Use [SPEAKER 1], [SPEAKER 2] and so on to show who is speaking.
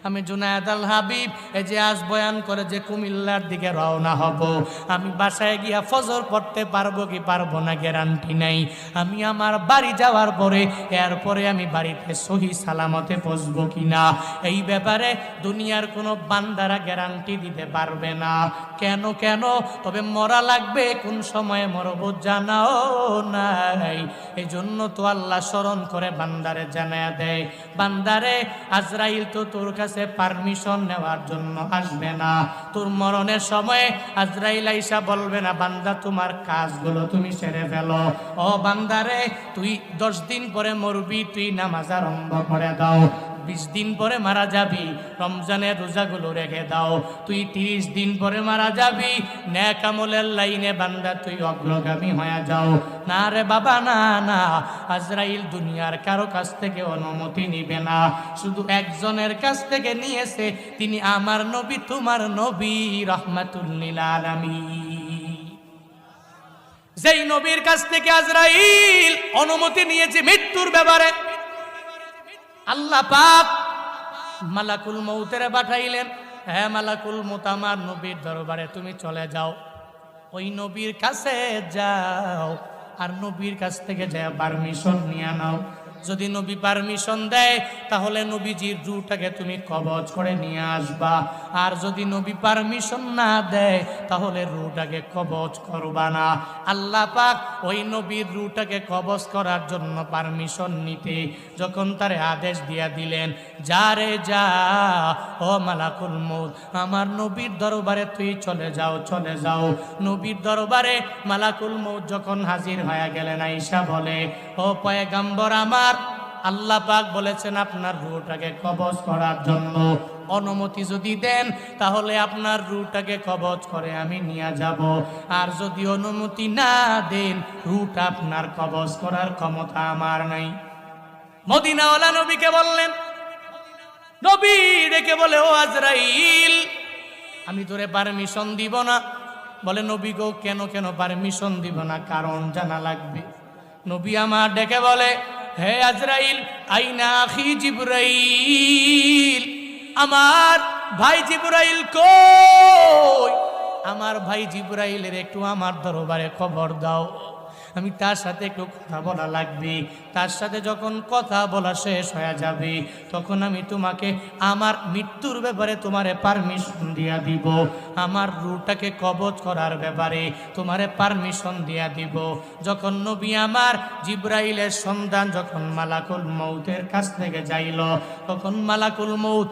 [SPEAKER 1] আমি জুনায়েদ আল হাবিব এই যে আজ বয়ান করে যে কুমিল্লার দিকে রওনা হব, আমি বাসায় গিয়া ফজর পড়তে পারবো কি পারবো না গ্যারান্টি নাই। আমি আমার বাড়ি যাওয়ার পরে এরপরে আমি বাড়িতে সহি সালামতে পৌঁছবো কিনা, এই ব্যাপারে দুনিয়ার কোনো বান্দারা গ্যারান্টি দিতে পারবে না। কেন কেন? তবে মরা লাগবে, কোন সময়ে মরব জানাও নাই। এই জন্য তো আল্লাহ স্মরণ করে বান্দারে জানায়া দেয়, বান্দারে আজরাইল তো তোর কাছে পারমিশন নেওয়ার জন্য আসবে না। তোর মরণের সময়ে আজরাইল আইসা বলবে না বান্দা তোমার কাজগুলো তুমি সেরে ফেলো। ও বান্দারে, তুই 10 দিন পরে মরবি, তুই নামাজ আরম্ভ করে দাও। 20 দিন পরে মারা যাবি, রমজানের রোজাগুলো রেখে দাও। তুই 30 দিন পরে মারা যাবি, নেক আমলের লাইনে বান্দা তুই অগ্রগামী হয়ে যাও। না রে বাবা, না না, আজরাইল দুনিয়ার কারো কাছ থেকে অনুমতি নিবে না, শুধু একজনের কাছ থেকে নিয়েছে, তিনি আমার নবী, তোমার নবী রাহমাতুল লিল আলামিন। যেই নবীর কাছ থেকে আজরাইল অনুমতি নিয়েছে মৃত্যুর ব্যাপারে, আল্লাহ পাক মালাকুল মউতের পাঠাইলেন, হ্যাঁ মালাকুল মউত আমার নবীর দরবারে তুমি চলে যাও, ওই নবীর কাছে যাও, আর নবীর কাছ থেকে যায় পারমিশন নিয়ে নাও। যদি নবী পারমিশন দেয় তাহলে নবীজির রূহটাকে তুমি কবজ করে নিয়ে আসবা, আর যদি নবী পারমিশন না দেয় তাহলে রূহটাকে কবজ করবা না। আল্লাহ পাক ওই নবীর রূহটাকে কবজ করার জন্য পারমিশন নিতে যখন তারে আদেশ দিয়া দিলেন, যা রে যা, ও মালাকুল মউত আমার নবীর দরবারে তুই চলে যাও, চলে যাও। নবীর দরবারে মালাকুল মউত যখন হাজির হয়ে গেলেন, আয়েশা বলে, ও পয়গম্বর আমার, আল্লাহ পাক বলেছেন আপনার রূহটাকে কবজ করার জন্য, অনুমতি যদি দেন তাহলে আপনার রূহটাকে কবজ করে আমি নিয়ে যাব, আর যদি অনুমতি না দেন রূহটা আপনার কবজ করার ক্ষমতা আমার নাই। মদিনাওয়ালা নবীকে বললেন, নবী ডেকে বলে, ও আজরাইল, আমি তোরে পারমিশন দিব না। বলে, নবী গো, কেন কেন পারমিশন দিব না? কারণ জানা লাগবে। নবী আমার ডেকে বলে, হে আজরাইল, আইনা আখি জিবরাইল, আমার ভাই জিবরাইল কই? আমার ভাই জিবরাইলের একটু আমার দরবারে খবর দাও, আমি তার সাথে একটু কথা বলা লাগবে। তার সাথে যখন কথা বলা শেষ হয়ে যাবে তখন আমি তোমাকে আমার মৃত্যুর ব্যাপারে তোমারে পারমিশন দিয়া দিব, আমার রূহটাকে কবজ করার ব্যাপারে তোমারে পারমিশন দিয়া দিব। যখন নবী আমার জিবরাইলের সন্ধান যখন মালাকুল মউতের কাছ থেকে যাইল, তখন মালাকুল মউত